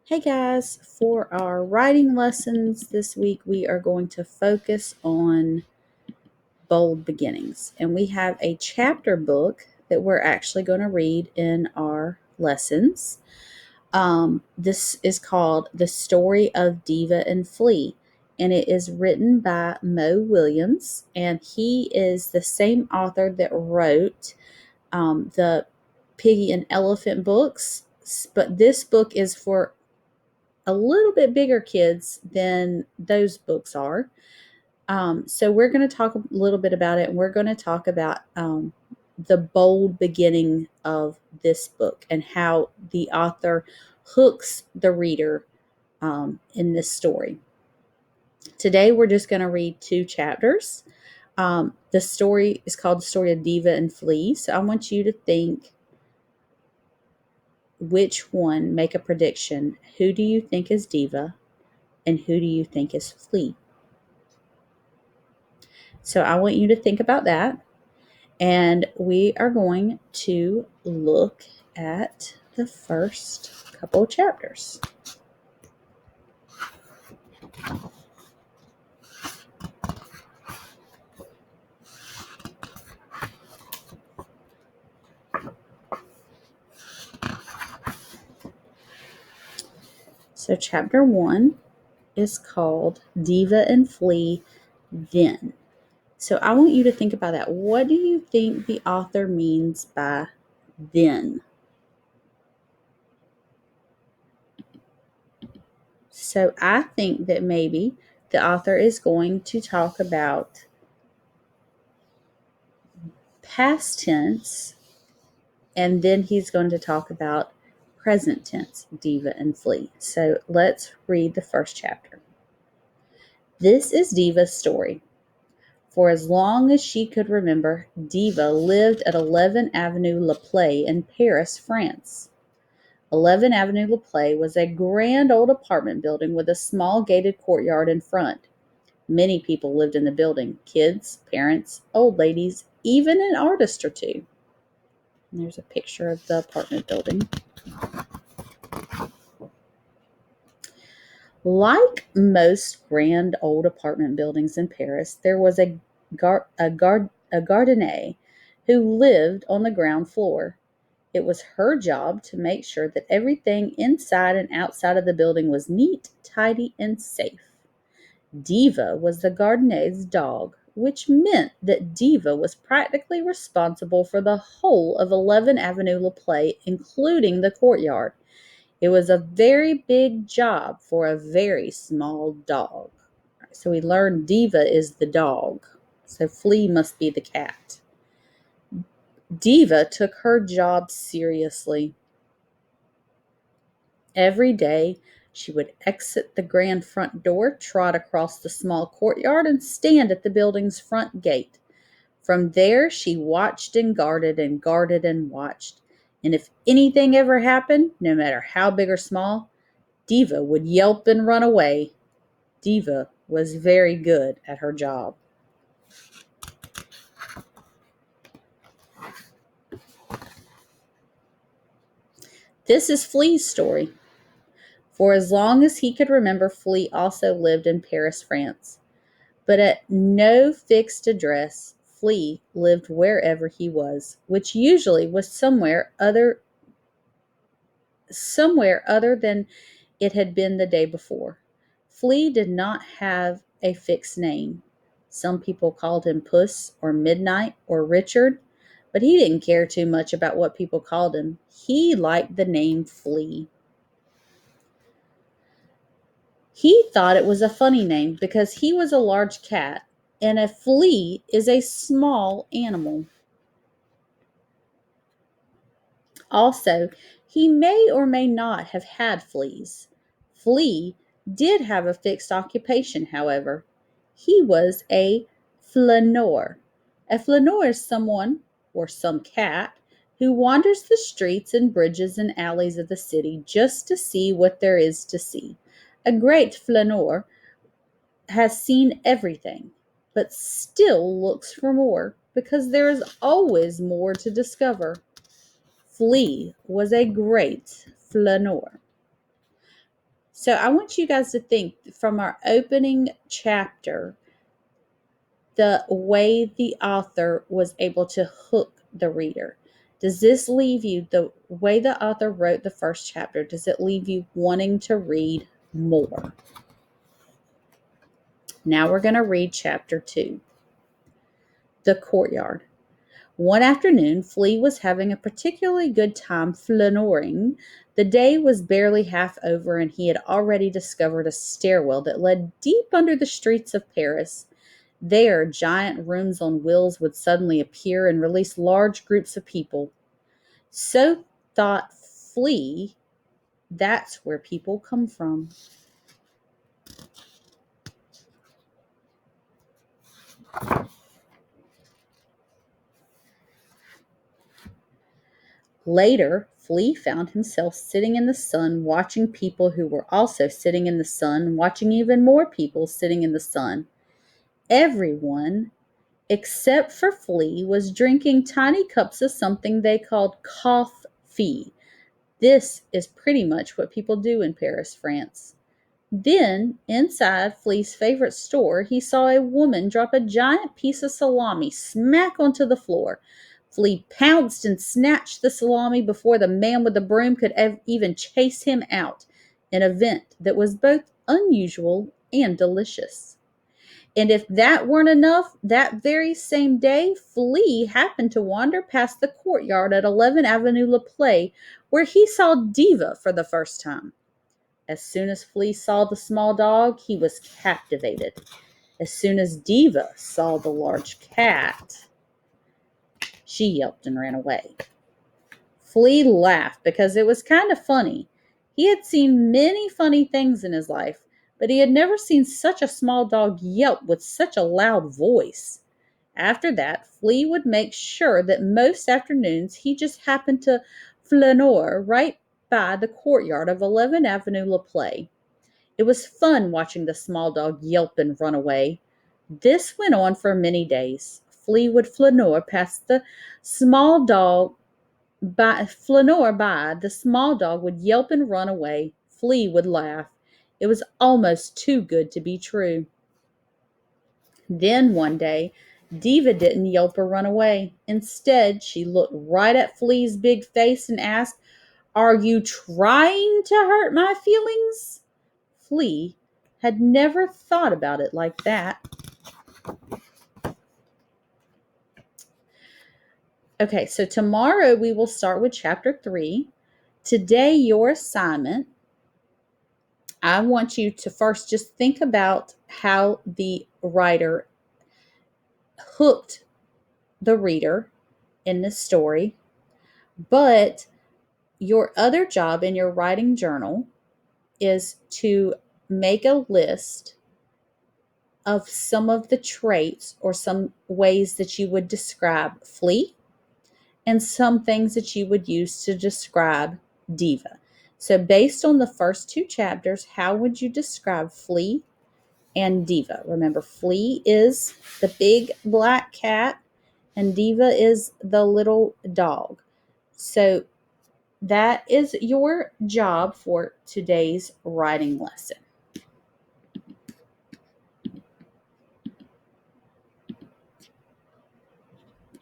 Hey guys, for our writing lessons this week, we are going to focus on bold beginnings. And we have a chapter book that we're actually going to read in our lessons. This is called The Story of Diva and Flea, and it is written by Mo Williams, and he is the same author that wrote the Piggy and Elephant books. But this book is for a little bit bigger kids than those books are. So we're going to talk a little bit about it, and we're going to talk about the bold beginning of this book and how the author hooks the reader in this story. Today, we're just going to read two chapters. The story is called The Story of Diva and Flea. So I want you to think which one, make a prediction. Who do you think is Diva and who do you think is Flea? So I want you to think about that. And we are going to look at the first couple chapters. So, chapter 1 is called Diva and Flea Then. So, I want you to think about that. What do you think the author means by then? So, I think that maybe the author is going to talk about past tense, and then he's going to talk about present tense, Diva and Flea. So let's read the first chapter. This is Diva's story. For as long as she could remember, Diva lived at 11 Avenue Le Play in Paris, France. 11 Avenue Le Play was a grand old apartment building with a small gated courtyard in front. Many people lived in the building: kids, parents, old ladies, even an artist or two. And there's a picture of the apartment building. Like most grand old apartment buildings in Paris, there was a gardienne who lived on the ground floor. It was her job to make sure that everything inside and outside of the building was neat, tidy, and safe. Diva was the gardienne's dog, which meant that Diva was practically responsible for the whole of 11 Avenue Le Play, including the courtyard. It was a very big job for a very small dog. So we learned Diva is the dog. So Flea must be the cat. Diva took her job seriously. Every day, she would exit the grand front door, trot across the small courtyard, and stand at the building's front gate. From there, she watched and guarded and guarded and watched. And if anything ever happened, no matter how big or small, Diva would yelp and run away. Diva was very good at her job. This is Flea's story. For as long as he could remember, Flea also lived in Paris, France. But at no fixed address, Flea lived wherever he was, which usually was somewhere other than it had been the day before. Flea did not have a fixed name. Some people called him Puss or Midnight or Richard, but he didn't care too much about what people called him. He liked the name Flea. He thought it was a funny name because he was a large cat, and a flea is a small animal. Also, he may or may not have had fleas. Flea did have a fixed occupation, however. He was a flaneur. A flaneur is someone, or some cat, who wanders the streets and bridges and alleys of the city just to see what there is to see. A great flaneur has seen everything, but still looks for more because there is always more to discover. Flea was a great flaneur. So I want you guys to think from our opening chapter, the way the author was able to hook the reader. Does this leave you, the way the author wrote the first chapter, does it leave you wanting to read more? Now we're going to read chapter 2. The Courtyard. One afternoon, Flea was having a particularly good time flanoring. The day was barely half over, and he had already discovered a stairwell that led deep under the streets of Paris. There, giant rooms on wheels would suddenly appear and release large groups of people. So thought Flea, that's where people come from. Later, Flea found himself sitting in the sun, watching people who were also sitting in the sun, watching even more people sitting in the sun. Everyone, except for Flea, was drinking tiny cups of something they called coffee. This is pretty much what people do in Paris, France. Then, inside Flea's favorite store, he saw a woman drop a giant piece of salami smack onto the floor. Flea pounced and snatched the salami before the man with the broom could even chase him out, an event that was both unusual and delicious. And if that weren't enough, that very same day, Flea happened to wander past the courtyard at 11 Avenue Le Play, where he saw Diva for the first time. As soon as Flea saw the small dog, he was captivated. As soon as Diva saw the large cat, she yelped and ran away. Flea laughed because it was kind of funny. He had seen many funny things in his life, but he had never seen such a small dog yelp with such a loud voice. After that, Flea would make sure that most afternoons he just happened to flaneur right by the courtyard of 11 Avenue Le Play. It was fun watching the small dog yelp and run away. This went on for many days. Flea would flaneur past the small dog the small dog would yelp and run away. Flea would laugh. It was almost too good to be true. Then one day, Diva didn't yelp or run away. Instead, she looked right at Flea's big face and asked, "Are you trying to hurt my feelings?" Flea had never thought about it like that. Okay, so tomorrow we will start with chapter 3. Today, your assignment, I want you to first just think about how the writer hooked the reader in this story. But your other job in your writing journal is to make a list of some of the traits or some ways that you would describe Flea and some things that you would use to describe Diva. So based on the first 2 chapters, how would you describe Flea and Diva? Remember, Flea is the big black cat and Diva is the little dog. So that is your job for today's writing lesson.